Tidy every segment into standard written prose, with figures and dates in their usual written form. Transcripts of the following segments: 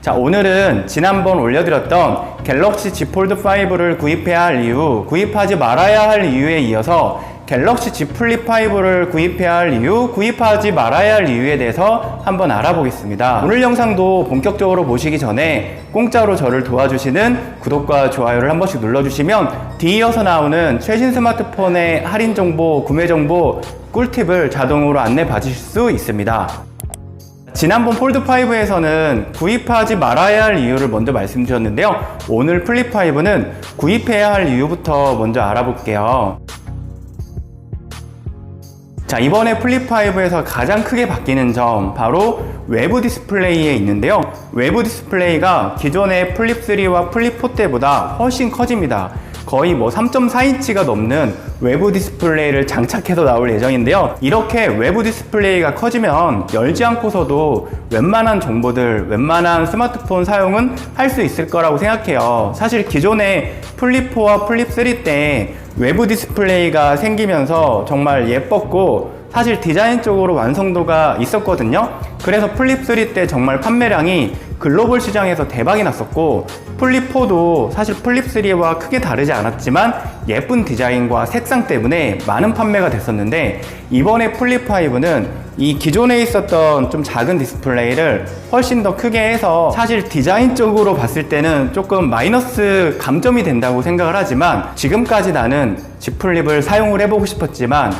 자, 오늘은 지난번 올려드렸던 갤럭시 Z 폴드 5를 구입해야 할 이유, 구입하지 말아야 할 이유에 이어서 갤럭시 Z 플립 5를 구입해야 할 이유, 구입하지 말아야 할 이유에 대해서 한번 알아보겠습니다. 오늘 영상도 본격적으로 보시기 전에 공짜로 저를 도와주시는 구독과 좋아요를 한 번씩 눌러주시면 뒤이어서 나오는 최신 스마트폰의 할인 정보, 구매 정보, 꿀팁을 자동으로 안내 받으실 수 있습니다. 지난번 폴드5에서는 구입하지 말아야 할 이유를 먼저 말씀드렸는데요. 오늘 플립5는 구입해야 할 이유부터 먼저 알아볼게요. 자, 이번에 플립5에서 가장 크게 바뀌는 점, 바로 외부 디스플레이에 있는데요. 외부 디스플레이가 기존의 플립3와 플립4 때보다 훨씬 커집니다. 거의 3.4인치가 넘는 외부 디스플레이를 장착해서 나올 예정인데요. 이렇게 외부 디스플레이가 커지면 열지 않고서도 웬만한 정보들, 웬만한 스마트폰 사용은 할 수 있을 거라고 생각해요. 사실 기존의 플립4와 플립3 때 외부 디스플레이가 생기면서 정말 예뻤고 사실 디자인적으로 완성도가 있었거든요. 그래서 플립3 때 정말 판매량이 글로벌 시장에서 대박이 났었고, 플립4도 사실 플립3와 크게 다르지 않았지만 예쁜 디자인과 색상 때문에 많은 판매가 됐었는데, 이번에 플립5는 이 기존에 있었던 좀 작은 디스플레이를 훨씬 더 크게 해서 사실 디자인적으로 봤을 때는 조금 마이너스 감점이 된다고 생각을 하지만, 지금까지 나는 Z 플립을 사용을 해보고 싶었지만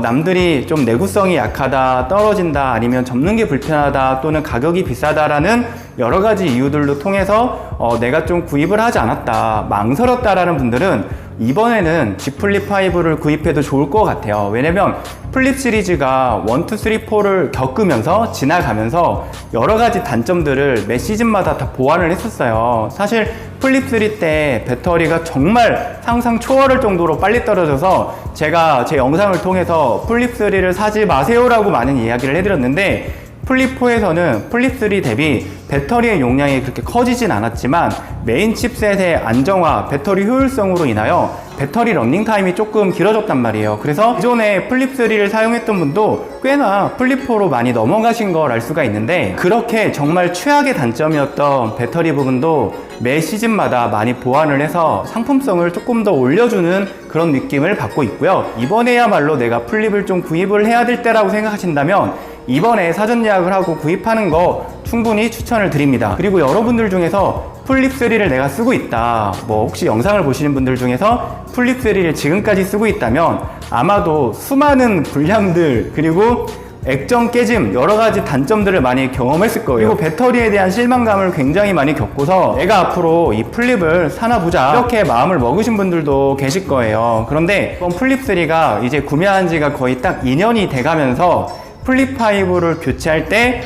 남들이 좀 내구성이 약하다, 떨어진다, 아니면 접는 게 불편하다, 또는 가격이 비싸다라는 여러 가지 이유들로 통해서 내가 좀 구입을 하지 않았다, 망설였다라는 분들은 이번에는 Z 플립 5를 구입해도 좋을 것 같아요. 왜냐면 플립 시리즈가 1, 2, 3, 4를 겪으면서 지나가면서 여러 가지 단점들을 매 시즌마다 다 보완을 했었어요. 사실 플립 3 때 배터리가 정말 상상 초월할 정도로 빨리 떨어져서 제가 제 영상을 통해서 플립 3를 사지 마세요라고 많은 이야기를 해드렸는데, 플립 4에서는 플립 3 대비 배터리의 용량이 그렇게 커지진 않았지만 메인 칩셋의 안정화, 배터리 효율성으로 인하여 배터리 러닝타임이 조금 길어졌단 말이에요. 그래서 기존에 플립 3를 사용했던 분도 꽤나 플립 4로 많이 넘어가신 걸 알 수가 있는데, 그렇게 정말 최악의 단점이었던 배터리 부분도 매 시즌마다 많이 보완을 해서 상품성을 조금 더 올려주는 그런 느낌을 받고 있고요. 이번에야말로 내가 플립을 좀 구입을 해야 될 때라고 생각하신다면 이번에 사전 예약을 하고 구입하는 거 충분히 추천을 드립니다. 그리고 여러분들 중에서 플립3를 내가 쓰고 있다, 혹시 영상을 보시는 분들 중에서 플립3를 지금까지 쓰고 있다면 아마도 수많은 불량들, 그리고 액정 깨짐, 여러 가지 단점들을 많이 경험했을 거예요. 그리고 배터리에 대한 실망감을 굉장히 많이 겪고서 내가 앞으로 이 플립을 사나 보자, 이렇게 마음을 먹으신 분들도 계실 거예요. 그런데 이번 플립3가 이제 구매한 지가 거의 딱 2년이 돼가면서 플립5를 교체할 때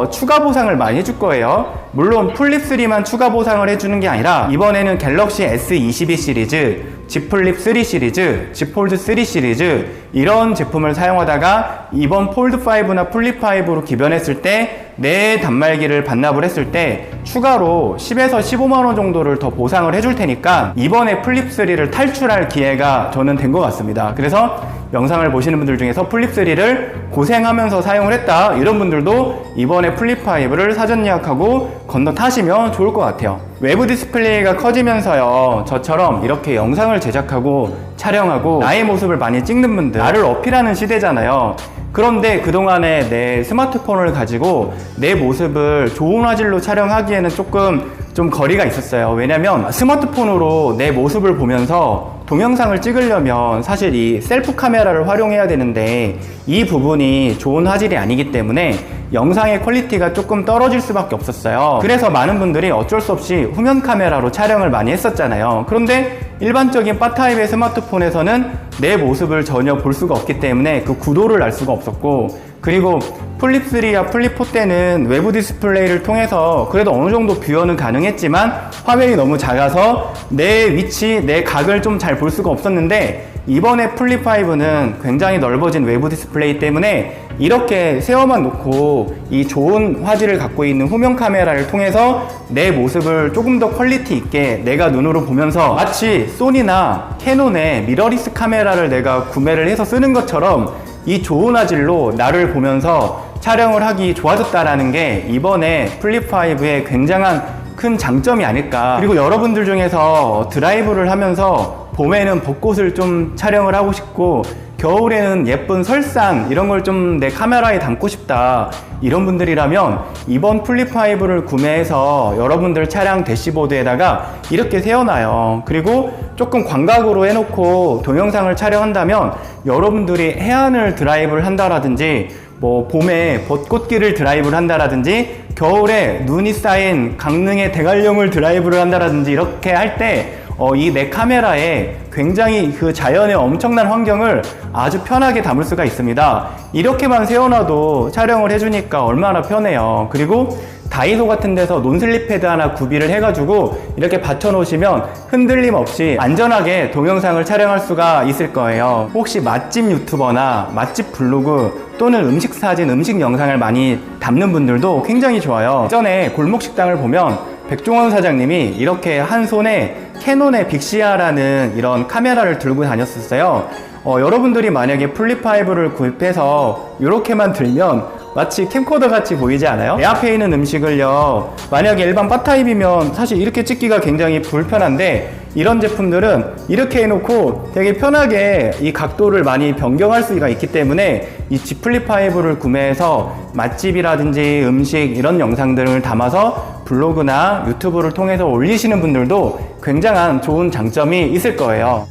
추가 보상을 많이 해줄 거예요. 물론 플립3만 추가 보상을 해주는 게 아니라 이번에는 갤럭시 S22 시리즈, Z 플립 3 시리즈, Z 폴드 3 시리즈, 이런 제품을 사용하다가 이번 폴드5나 플립5로 기변했을 때 내 단말기를 반납을 했을 때 추가로 10에서 15만원 정도를 더 보상을 해줄 테니까 이번에 플립3를 탈출할 기회가 저는 된 것 같습니다. 그래서 영상을 보시는 분들 중에서 플립3를 고생하면서 사용을 했다, 이런 분들도 이번에 플립5를 사전 예약하고 건너 타시면 좋을 것 같아요. 외부 디스플레이가 커지면서요, 저처럼 이렇게 영상을 제작하고 촬영하고 나의 모습을 많이 찍는 분들, 나를 어필하는 시대잖아요. 그런데 그동안에 내 스마트폰을 가지고 내 모습을 좋은 화질로 촬영하기에는 조금 좀 거리가 있었어요. 왜냐면 스마트폰으로 내 모습을 보면서 동영상을 찍으려면 사실 이 셀프 카메라를 활용해야 되는데 이 부분이 좋은 화질이 아니기 때문에 영상의 퀄리티가 조금 떨어질 수밖에 없었어요. 그래서 많은 분들이 어쩔 수 없이 후면 카메라로 촬영을 많이 했었잖아요. 그런데 일반적인 바타입의 스마트폰에서는 내 모습을 전혀 볼 수가 없기 때문에 그 구도를 알 수가 없었고, 그리고 플립3와 플립4 때는 외부 디스플레이를 통해서 그래도 어느 정도 뷰어는 가능했지만 화면이 너무 작아서 내 위치, 내 각을 좀 잘 볼 수가 없었는데, 이번에 플립5는 굉장히 넓어진 외부 디스플레이 때문에 이렇게 세워만 놓고 이 좋은 화질을 갖고 있는 후면 카메라를 통해서 내 모습을 조금 더 퀄리티 있게 내가 눈으로 보면서 마치 소니나 캐논의 미러리스 카메라를 내가 구매를 해서 쓰는 것처럼 이 좋은 화질로 나를 보면서 촬영을 하기 좋아졌다라는 게 이번에 플립5의 굉장한 큰 장점이 아닐까. 그리고 여러분들 중에서 드라이브를 하면서 봄에는 벚꽃을 좀 촬영을 하고 싶고 겨울에는 예쁜 설산 이런 걸 좀 내 카메라에 담고 싶다, 이런 분들이라면 이번 플립5를 구매해서 여러분들 차량 대시보드에다가 이렇게 세워놔요. 그리고 조금 광각으로 해놓고 동영상을 촬영한다면 여러분들이 해안을 드라이브를 한다라든지 뭐 봄에 벚꽃길을 드라이브를 한다라든지 겨울에 눈이 쌓인 강릉의 대관령을 드라이브를 한다라든지 이렇게 할 때 이 내 카메라에 굉장히 그 자연의 엄청난 환경을 아주 편하게 담을 수가 있습니다. 이렇게만 세워놔도 촬영을 해주니까 얼마나 편해요. 그리고 다이소 같은 데서 논슬립 패드 하나 구비를 해가지고 이렇게 받쳐 놓으시면 흔들림 없이 안전하게 동영상을 촬영할 수가 있을 거예요. 혹시 맛집 유튜버나 맛집 블로그 또는 음식 사진, 음식 영상을 많이 담는 분들도 굉장히 좋아요. 예전에 골목 식당을 보면 백종원 사장님이 이렇게 한 손에 캐논의 빅시아라는 이런 카메라를 들고 다녔었어요. 여러분들이 만약에 플립5를 구입해서 이렇게만 들면 마치 캠코더 같이 보이지 않아요? 내 앞에 있는 음식을요, 만약에 일반 바타입이면 사실 이렇게 찍기가 굉장히 불편한데 이런 제품들은 이렇게 해놓고 되게 편하게 이 각도를 많이 변경할 수가 있기 때문에 이 G 플립5를 구매해서 맛집이라든지 음식 이런 영상들을 담아서 블로그나 유튜브를 통해서 올리시는 분들도 굉장한 좋은 장점이 있을 거예요.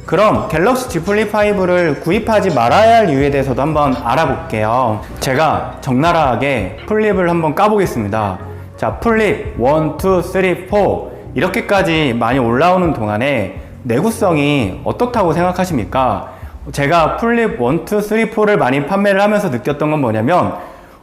그럼 갤럭시 Z 플립5를 구입하지 말아야 할 이유에 대해서도 한번 알아볼게요. 제가 적나라하게 플립을 한번 까보겠습니다. 자, 플립 1, 2, 3, 4 이렇게까지 많이 올라오는 동안에 내구성이 어떻다고 생각하십니까? 제가 플립 1, 2, 3, 4를 많이 판매를 하면서 느꼈던 건 뭐냐면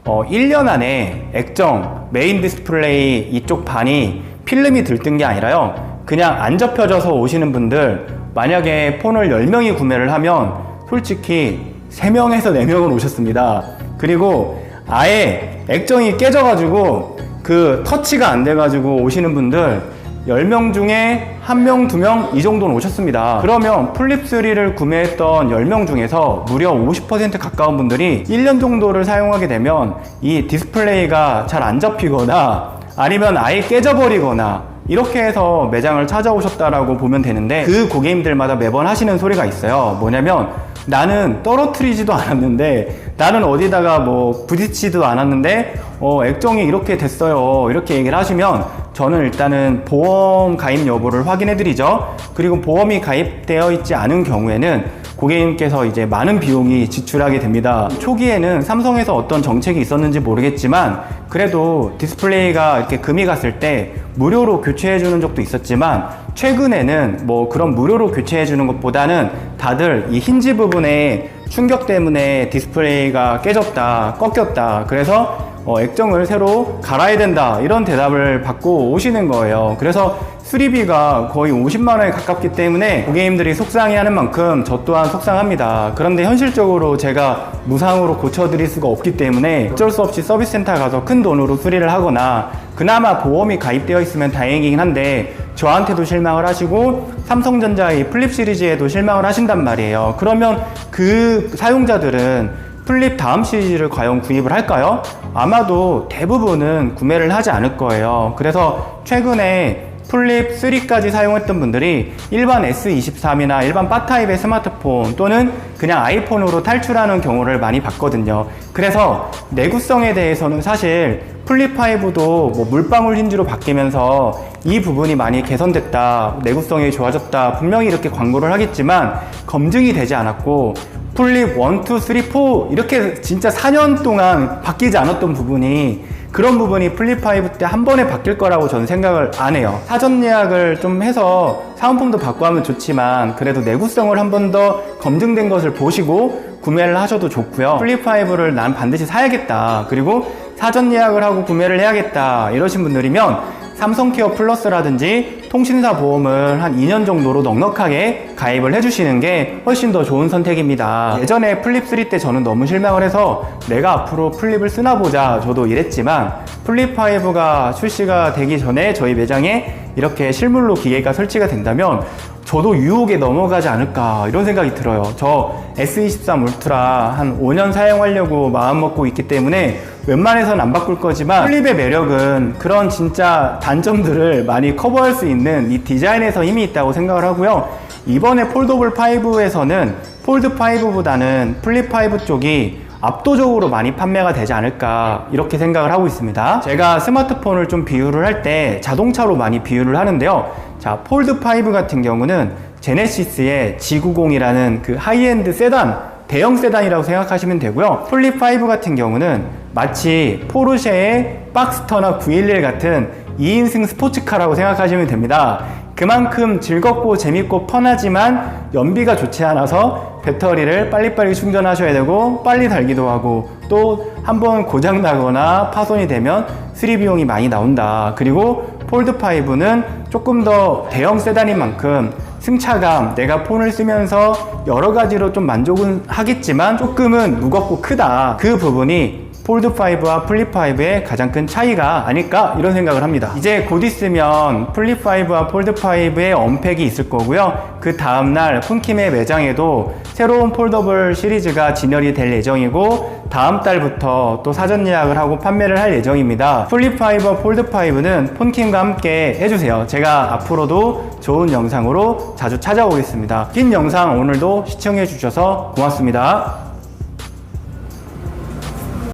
1년 안에 액정, 메인 디스플레이 이쪽 반이 필름이 들뜬 게 아니라요, 그냥 안 접혀져서 오시는 분들, 만약에 폰을 10명이 구매를 하면 솔직히 3명에서 4명은 오셨습니다. 그리고 아예 액정이 깨져가지고 그 터치가 안 돼가지고 오시는 분들 10명 중에 1명, 2명 이 정도는 오셨습니다. 그러면 플립3를 구매했던 10명 중에서 무려 50% 가까운 분들이 1년 정도를 사용하게 되면 이 디스플레이가 잘 안 잡히거나 아니면 아예 깨져버리거나 이렇게 해서 매장을 찾아오셨다라고 보면 되는데, 그 고객님들마다 매번 하시는 소리가 있어요. 뭐냐면 나는 떨어뜨리지도 않았는데, 나는 어디다가 뭐 부딪히지도 않았는데 액정이 이렇게 됐어요, 이렇게 얘기를 하시면 저는 일단은 보험 가입 여부를 확인해 드리죠. 그리고 보험이 가입되어 있지 않은 경우에는 고객님께서 이제 많은 비용이 지출하게 됩니다. 초기에는 삼성에서 어떤 정책이 있었는지 모르겠지만 그래도 디스플레이가 이렇게 금이 갔을 때 무료로 교체해 주는 적도 있었지만, 최근에는 뭐 그런 무료로 교체해 주는 것보다는 다들 이 힌지 부분에 충격 때문에 디스플레이가 깨졌다, 꺾였다, 그래서 액정을 새로 갈아야 된다, 이런 대답을 받고 오시는 거예요. 그래서 수리비가 거의 50만 원에 가깝기 때문에 고객님들이 속상해하는 만큼 저 또한 속상합니다. 그런데 현실적으로 제가 무상으로 고쳐드릴 수가 없기 때문에 어쩔 수 없이 서비스 센터 가서 큰 돈으로 수리를 하거나, 그나마 보험이 가입되어 있으면 다행이긴 한데 저한테도 실망을 하시고 삼성전자의 플립 시리즈에도 실망을 하신단 말이에요. 그러면 그 사용자들은 플립 다음 시리즈를 과연 구입을 할까요? 아마도 대부분은 구매를 하지 않을 거예요. 그래서 최근에 플립 3까지 사용했던 분들이 일반 S23이나 일반 바 타입의 스마트폰 또는 그냥 아이폰으로 탈출하는 경우를 많이 봤거든요. 그래서 내구성에 대해서는 사실 플립5도 뭐 물방울 힌지로 바뀌면서 이 부분이 많이 개선됐다, 내구성이 좋아졌다, 분명히 이렇게 광고를 하겠지만 검증이 되지 않았고, 플립 1, 2, 3, 4 이렇게 진짜 4년 동안 바뀌지 않았던 부분이, 그런 부분이 플립5 때 한 번에 바뀔 거라고 저는 생각을 안 해요. 사전 예약을 좀 해서 사은품도 받고 하면 좋지만 그래도 내구성을 한 번 더 검증된 것을 보시고 구매를 하셔도 좋고요. 플립5를 난 반드시 사야겠다, 그리고 사전 예약을 하고 구매를 해야겠다 이러신 분들이면 삼성케어 플러스라든지 통신사 보험을 한 2년 정도로 넉넉하게 가입을 해주시는 게 훨씬 더 좋은 선택입니다. 예전에 플립3 때 저는 너무 실망을 해서 내가 앞으로 플립을 쓰나 보자 저도 이랬지만, 플립5가 출시가 되기 전에 저희 매장에 이렇게 실물로 기계가 설치가 된다면 저도 유혹에 넘어가지 않을까 이런 생각이 들어요. 저 S23 울트라 한 5년 사용하려고 마음먹고 있기 때문에 웬만해선 안 바꿀 거지만 플립의 매력은 그런 진짜 단점들을 많이 커버할 수 있는 이 디자인에서 힘이 있다고 생각을 하고요. 이번에 폴더블 5에서는 폴드 5보다는 플립 5 쪽이 압도적으로 많이 판매가 되지 않을까 이렇게 생각을 하고 있습니다. 제가 스마트폰을 좀 비유를 할 때 자동차로 많이 비유를 하는데요. 자, 폴드 5 같은 경우는 제네시스의 G90이라는 그 하이엔드 세단, 대형 세단이라고 생각하시면 되고요. 플립 5 같은 경우는 마치 포르쉐의 박스터나 911 같은 2인승 스포츠카라고 생각하시면 됩니다. 그만큼 즐겁고 재밌고 편하지만 연비가 좋지 않아서 배터리를 빨리빨리 충전하셔야 되고 빨리 달기도 하고 또 한번 고장 나거나 파손이 되면 수리 비용이 많이 나온다. 그리고 폴드 5는 조금 더 대형 세단인 만큼 승차감, 내가 폰을 쓰면서 여러 가지로 좀 만족은 하겠지만 조금은 무겁고 크다. 그 부분이 폴드 5와 플립 5의 가장 큰 차이가 아닐까 이런 생각을 합니다. 이제 곧 있으면 플립 5와 폴드 5의 언팩이 있을 거고요. 그 다음날 폰킴의 매장에도 새로운 폴더블 시리즈가 진열이 될 예정이고 다음 달부터 또 사전 예약을 하고 판매를 할 예정입니다. 플립 5와 폴드 5는 폰킴과 함께 해주세요. 제가 앞으로도 좋은 영상으로 자주 찾아오겠습니다. 긴 영상 오늘도 시청해 주셔서 고맙습니다.